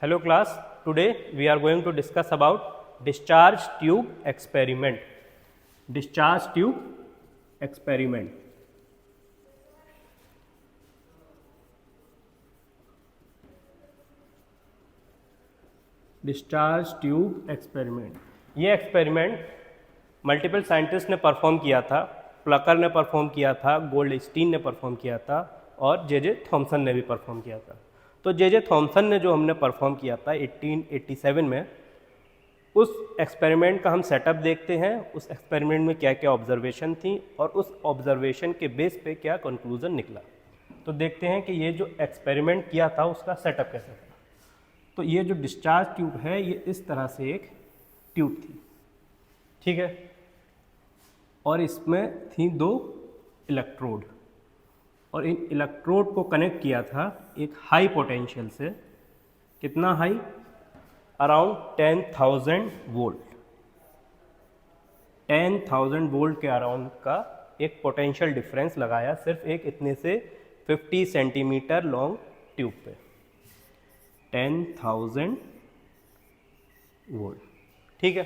Hello class, today we are going to discuss about discharge tube experiment. Discharge tube experiment. Discharge tube experiment, ये experiment multiple scientist ने perform किया था। Plucker ने perform किया था, Goldstein ने perform किया था और जे थॉमसन ने भी परफॉर्म किया था। तो जे थॉमसन ने जो हमने परफॉर्म किया था 1887 में, उस एक्सपेरिमेंट का हम सेटअप देखते हैं। उस एक्सपेरिमेंट में क्या क्या ऑब्जर्वेशन थी और उस ऑब्जर्वेशन के बेस पे क्या कंक्लूजन निकला। तो देखते हैं कि ये जो एक्सपेरिमेंट किया था उसका सेटअप कैसा था। तो ये जो डिस्चार्ज ट्यूब है ये इस तरह से एक ट्यूब थी, ठीक है, और इसमें थी 2 इलेक्ट्रोड और इन इलेक्ट्रोड को कनेक्ट किया था एक हाई पोटेंशियल से। कितना हाई? Around 10,000 volt. 10,000 वोल्ट के अराउंड का एक पोटेंशियल डिफरेंस लगाया सिर्फ एक इतने से 50 सेंटीमीटर लॉन्ग ट्यूब पे। 10,000 वोल्ट, ठीक है।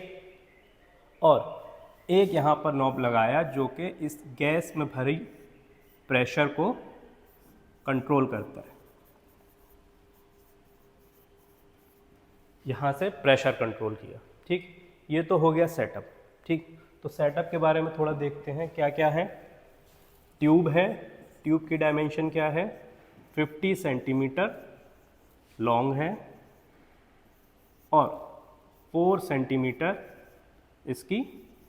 और एक यहाँ पर नॉब लगाया जो कि इस गैस में भरी प्रेशर को कंट्रोल करता है। यहाँ से प्रेशर कंट्रोल किया, ठीक। ये तो हो गया सेटअप, ठीक। तो सेटअप के बारे में थोड़ा देखते हैं क्या क्या है। ट्यूब है, ट्यूब की डायमेंशन क्या है? 50 सेंटीमीटर लॉन्ग है और 4 सेंटीमीटर इसकी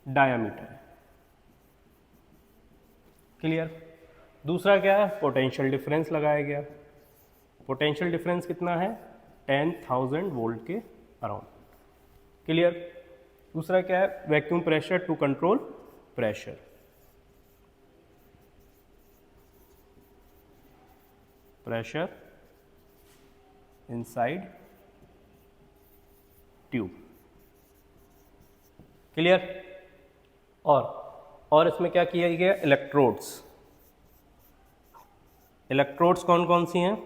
डायामीटर है। क्लियर? दूसरा क्या है? पोटेंशियल डिफरेंस लगाया गया। पोटेंशियल डिफरेंस कितना है? 10,000 वोल्ट के अराउंड। क्लियर? दूसरा क्या है? Vacuum pressure to control pressure. Pressure inside tube. Clear? और इसमें क्या किया गया? इलेक्ट्रोड्स। इलेक्ट्रोड्स कौन कौन सी हैं?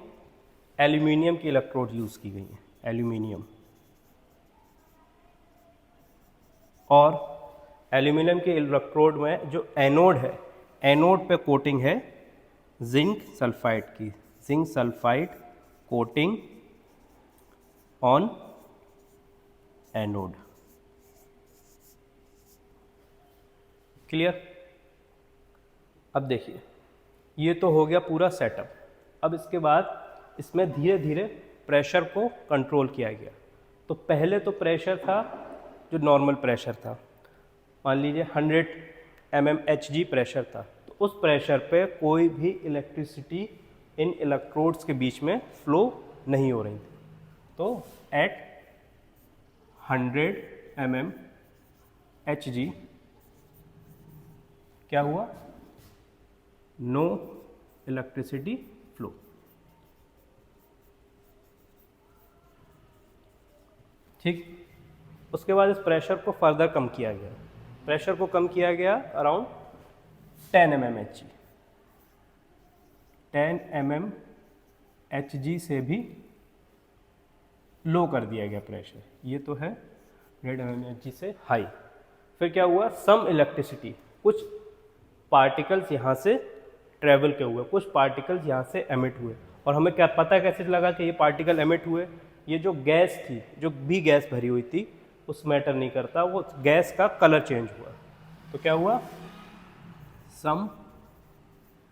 एल्यूमिनियम की इलेक्ट्रोड यूज़ की गई हैं, एल्यूमिनियम। और एल्यूमिनियम के इलेक्ट्रोड में जो एनोड है, एनोड पे कोटिंग है जिंक सल्फाइड की। Zinc sulphide coating on anode. Clear? अब देखिए, ये तो हो गया पूरा सेटअप। अब इसके बाद इसमें धीरे धीरे प्रेशर को कंट्रोल किया गया। तो पहले तो प्रेशर था जो नॉर्मल प्रेशर था, मान लीजिए 100 mmHg प्रेशर था। तो उस प्रेशर पे कोई भी इलेक्ट्रिसिटी इन इलेक्ट्रोड्स के बीच में फ्लो नहीं हो रही थी। तो एट 100 mmHg क्या हुआ? No electricity flow. ठीक। उसके बाद इस प्रेशर को फर्दर कम किया गया। प्रेशर को कम किया गया अराउंड 10 mmHg। 10 mmHg से भी लो कर दिया गया प्रेशर। ये तो है 100 mmHg से हाई। फिर क्या हुआ? सम इलेक्ट्रिसिटी, कुछ पार्टिकल्स यहाँ से ट्रेवल के हुए, कुछ पार्टिकल्स यहाँ से एमिट हुए। और हमें क्या पता कैसे लगा कि ये पार्टिकल एमिट हुए? ये जो गैस थी, जो भी गैस भरी हुई थी, उस मैटर नहीं करता, वो गैस का कलर चेंज हुआ। तो क्या हुआ? Some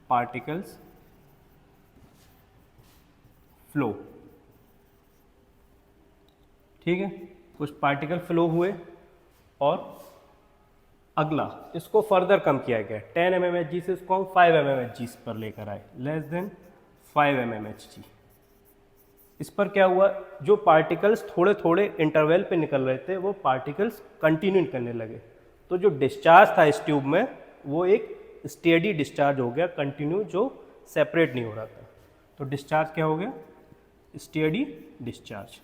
particles flow. ठीक है, कुछ पार्टिकल फ्लो हुए। और अगला इसको फर्दर कम किया गया 10 mmHg से इसको हम 5 mmHg पर लेकर आए, लेस देन 5 mmHg। इस पर क्या हुआ? जो पार्टिकल्स थोड़े थोड़े इंटरवल पे निकल रहे थे वो पार्टिकल्स कंटिन्यू करने लगे। तो जो डिस्चार्ज था इस ट्यूब में वो एक स्टेडी डिस्चार्ज हो गया, कंटिन्यू, जो सेपरेट नहीं हो रहा था। तो डिस्चार्ज क्या हो गया? Steady discharge.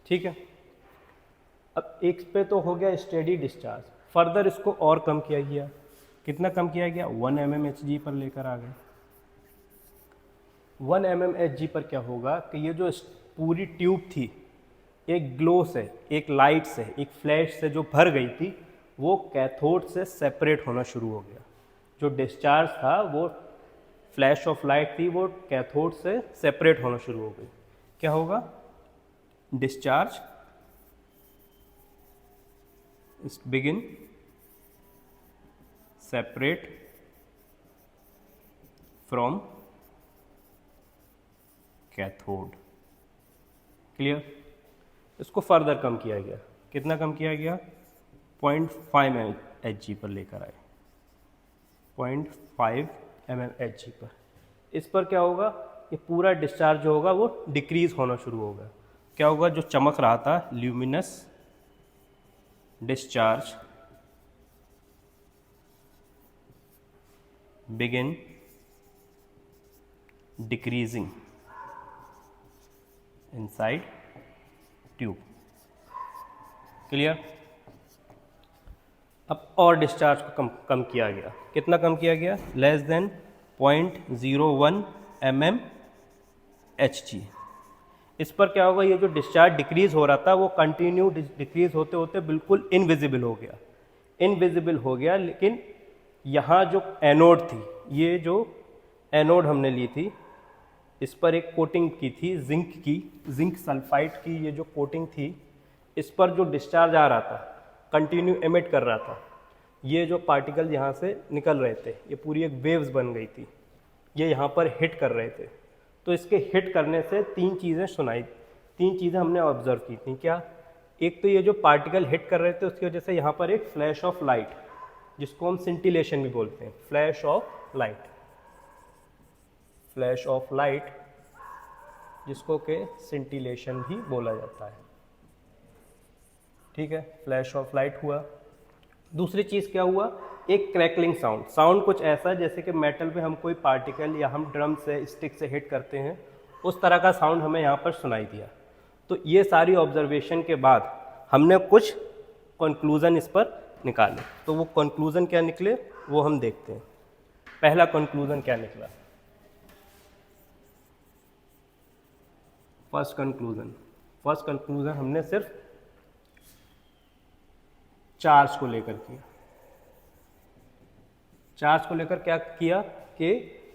ठीक है। अब एक पे तो हो गया स्टेडी डिस्चार्ज। फर्दर इसको और कम किया गया, कितना कम किया गया, 1 mmHg पर लेकर आ गए। 1 mmHg पर क्या होगा कि ये जो पूरी ट्यूब थी एक ग्लो से, एक लाइट से, एक फ्लैश से जो भर गई थी, वो कैथोड से सेपरेट होना शुरू हो गया। जो डिस्चार्ज था वो फ्लैश ऑफ लाइट थी, वो कैथोड से सेपरेट होना शुरू हो गई। क्या होगा, discharge begin separate from cathode. Clear. इसको फर्दर कम किया गया, कितना कम किया गया, 0.5 mmHg पर लेकर आए, 0.5 mmHg पर। इस पर क्या होगा, ये पूरा डिस्चार्ज जो होगा वो डिक्रीज होना शुरू होगा। क्या होगा, जो चमक रहा था luminous discharge begin decreasing inside tube. Clear. अब और डिस्चार्ज को कम किया गया, कितना कम किया गया, लेस देन 0.01 mmHg। इस पर क्या होगा, ये जो डिस्चार्ज डिक्रीज हो रहा था वो कंटिन्यू डिक्रीज होते होते बिल्कुल इनविजिबल हो गया, इनविजिबल हो गया। लेकिन यहाँ जो एनोड थी, ये जो एनोड हमने ली थी, इस पर एक कोटिंग की थी जिंक की, जिंक सल्फाइड की ये जो कोटिंग थी, इस पर जो डिस्चार्ज आ रहा था कंटिन्यू एमिट कर रहा था। ये जो पार्टिकल यहाँ से निकल रहे थे, ये पूरी एक वेव्स बन गई थी, ये यहाँ पर हिट कर रहे थे। तो इसके हिट करने से तीन चीज़ें हमने ऑब्जर्व की थी। क्या, एक तो ये जो पार्टिकल हिट कर रहे थे उसकी वजह से यहाँ पर एक फ्लैश ऑफ लाइट, जिसको हम सिंटिलेशन भी बोलते हैं, flash of light, flash of light जिसको के सिंटिलेशन भी बोला जाता है। ठीक है, फ्लैश ऑफ लाइट हुआ। दूसरी चीज़ क्या हुआ, एक क्रैकलिंग साउंड, साउंड कुछ ऐसा जैसे कि मेटल में हम कोई पार्टिकल या हम ड्रम से, स्टिक से हिट करते हैं, उस तरह का साउंड हमें यहाँ पर सुनाई दिया। तो ये सारी ऑब्जर्वेशन के बाद हमने कुछ कंक्लूज़न इस पर निकाले। तो वो कंक्लूज़न क्या निकले वो हम देखते हैं। पहला कंक्लूज़न क्या निकला, फर्स्ट कंक्लूज़न हमने सिर्फ चार्ज को लेकर किया। चार्ज को लेकर क्या किया कि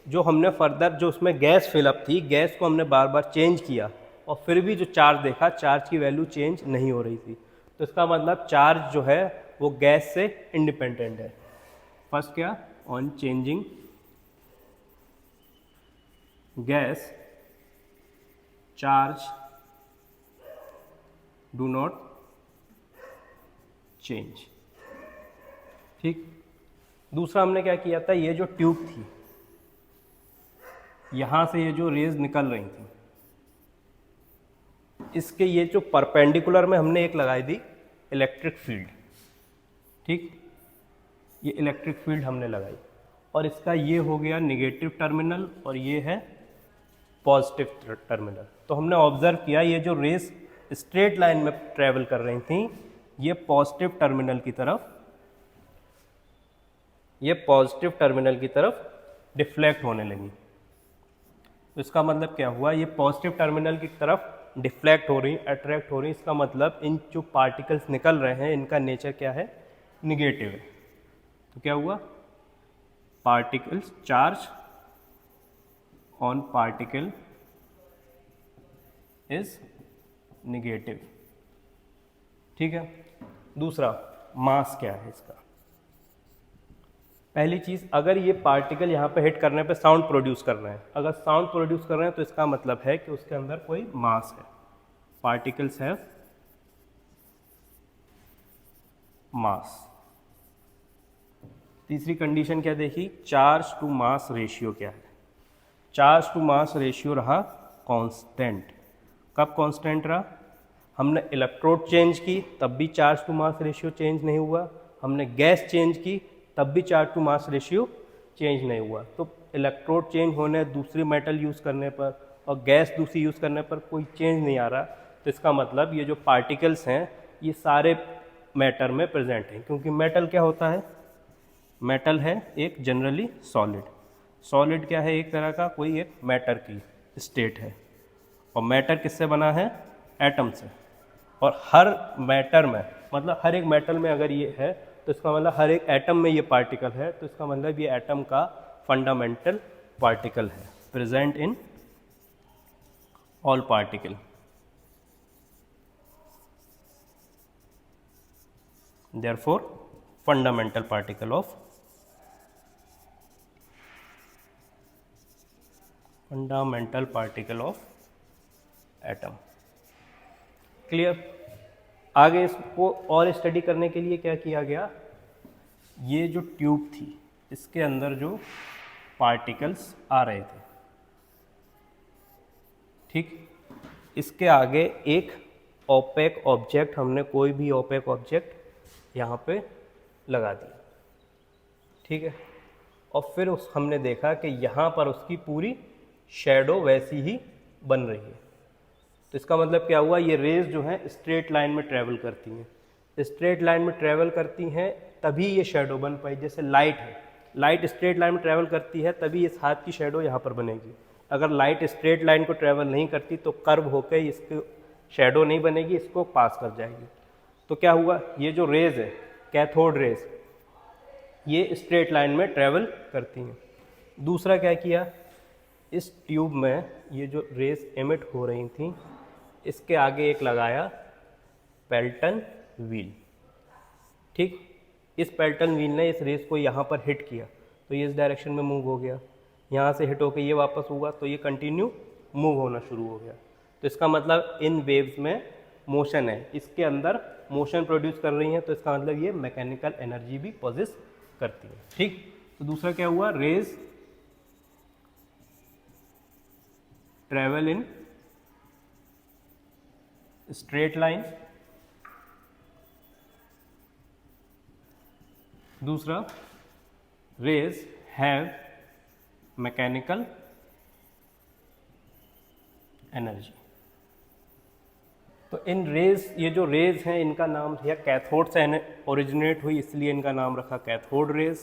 जो हमने फर्दर जो उसमें गैस फिलअप थी, गैस को हमने बार बार चेंज किया और फिर भी जो चार्ज देखा, चार्ज की वैल्यू चेंज नहीं हो रही थी। तो इसका मतलब चार्ज जो है वो गैस से इंडिपेंडेंट है। फर्स्ट क्या, on changing gas charge do not change. ठीक। दूसरा हमने क्या किया था, ये जो ट्यूब थी, यहां से ये जो रेज निकल रही थी, इसके ये जो परपेंडिकुलर में हमने एक लगाई दी इलेक्ट्रिक फील्ड। ठीक, ये इलेक्ट्रिक फील्ड हमने लगाई और इसका ये हो गया नेगेटिव टर्मिनल और ये है पॉजिटिव टर्मिनल। तो हमने ऑब्जर्व किया ये जो रेज स्ट्रेट लाइन में ट्रेवल कर रही थी, ये पॉजिटिव टर्मिनल की तरफ डिफ्लेक्ट होने लगी। तो इसका मतलब क्या हुआ, ये पॉजिटिव टर्मिनल की तरफ डिफ्लेक्ट हो रही, अट्रैक्ट हो रही। इसका मतलब इन जो पार्टिकल्स निकल रहे हैं इनका नेचर क्या है, निगेटिव है। तो क्या हुआ, particles charge on particle is negative. ठीक है। दूसरा, मास क्या है इसका। पहली चीज़, अगर ये पार्टिकल यहाँ पे हिट करने पे साउंड प्रोड्यूस कर रहे हैं, अगर साउंड प्रोड्यूस कर रहे हैं तो इसका मतलब है कि उसके अंदर कोई मास है, पार्टिकल्स हैव मास। तीसरी कंडीशन क्या देखी, चार्ज टू मास रेशियो क्या है। चार्ज टू मास रेशियो रहा कांस्टेंट। कब कांस्टेंट रहा, हमने इलेक्ट्रोड चेंज की तब भी charge to mass ratio change नहीं हुआ, हमने गैस चेंज की तब भी charge to mass ratio change नहीं हुआ। तो इलेक्ट्रोड चेंज होने, दूसरी मेटल यूज़ करने पर और गैस दूसरी यूज़ करने पर कोई चेंज नहीं आ रहा। तो इसका मतलब ये जो पार्टिकल्स हैं ये सारे मैटर में प्रेजेंट हैं, क्योंकि मेटल क्या होता है, मेटल है एक जनरली सॉलिड, सॉलिड क्या है, एक तरह का कोई एक मैटर की स्टेट है, और मैटर किससे बना है, एटम से। और हर मैटर में, मतलब हर एक मेटल में अगर ये है तो इसका मतलब हर एक एटम में ये पार्टिकल है, तो इसका मतलब ये एटम का फंडामेंटल पार्टिकल है, present in all particle. Therefore fundamental particle of atom. Clear. आगे इसको और स्टडी करने के लिए क्या किया गया, ये जो ट्यूब थी इसके अंदर जो पार्टिकल्स आ रहे थे, ठीक, इसके आगे एक ओपेक ऑब्जेक्ट, हमने कोई भी ओपेक ऑब्जेक्ट यहाँ पे लगा दिया, ठीक है, और फिर हमने देखा कि यहाँ पर उसकी पूरी शैडो वैसी ही बन रही है। तो इसका मतलब क्या हुआ, ये रेज जो हैं स्ट्रेट लाइन में ट्रैवल करती हैं, स्ट्रेट लाइन में ट्रैवल करती हैं तभी ये शैडो बन पाई। जैसे लाइट है, लाइट स्ट्रेट लाइन में ट्रैवल करती है तभी इस हाथ की शैडो यहाँ पर बनेगी। अगर लाइट स्ट्रेट लाइन को ट्रैवल नहीं करती तो कर्व होकर इसकी शैडो नहीं बनेगी, इसको पास कर जाएगी। तो क्या हुआ, ये जो रेज है कैथोड रेज, ये स्ट्रेट लाइन में ट्रैवल करती हैं। दूसरा क्या किया, इस ट्यूब में ये जो रेज एमिट हो रही थी इसके आगे एक लगाया पेल्टन व्हील, ठीक, इस पेल्टन व्हील ने इस रेस को यहाँ पर हिट किया तो ये इस डायरेक्शन में मूव हो गया, यहाँ से हिट होकर ये वापस हुआ तो ये कंटिन्यू मूव होना शुरू हो गया। तो इसका मतलब इन वेव्स में मोशन है, इसके अंदर मोशन प्रोड्यूस कर रही हैं, तो इसका मतलब ये मैकेनिकल एनर्जी भी पॉजेस करती है, ठीक। तो दूसरा क्या हुआ, raise travel in straight line, दूसरा रेज हैव मैकेनिकल एनर्जी। तो इन रेज, ये जो रेज हैं इनका नाम या कैथोड से ओरिजिनेट हुई इसलिए इनका नाम रखा कैथोड रेज,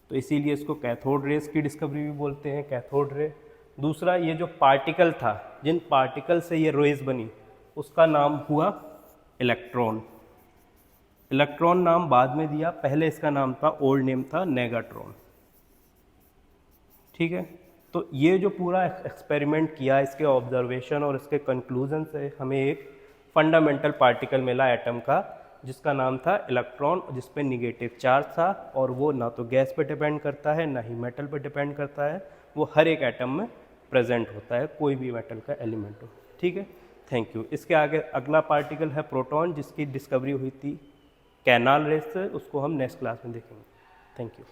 तो इसीलिए इसको कैथोड रेज की डिस्कवरी भी बोलते हैं, कैथोड रे। दूसरा, ये जो पार्टिकल था, जिन पार्टिकल से ये रेज बनी उसका नाम हुआ इलेक्ट्रॉन। इलेक्ट्रॉन नाम बाद में दिया, पहले इसका नाम था, ओल्ड नेम था नेगाट्रॉन, ठीक है। तो ये जो पूरा एक्सपेरिमेंट किया, इसके ऑब्जर्वेशन और इसके कंक्लूजन से हमें एक फंडामेंटल पार्टिकल मिला एटम का जिसका नाम था इलेक्ट्रॉन, जिस पे निगेटिव चार्ज था, और वो ना तो गैस पे डिपेंड करता है ना ही मेटल पे डिपेंड करता है, वो हर एक एटम में प्रेजेंट होता है, कोई भी मेटल का एलिमेंट हो, ठीक है। Thank you. इसके आगे अगला पार्टिकल है प्रोटॉन, जिसकी डिस्कवरी हुई थी कैनाल रेस से, उसको हम नेक्स्ट क्लास में देखेंगे। Thank you.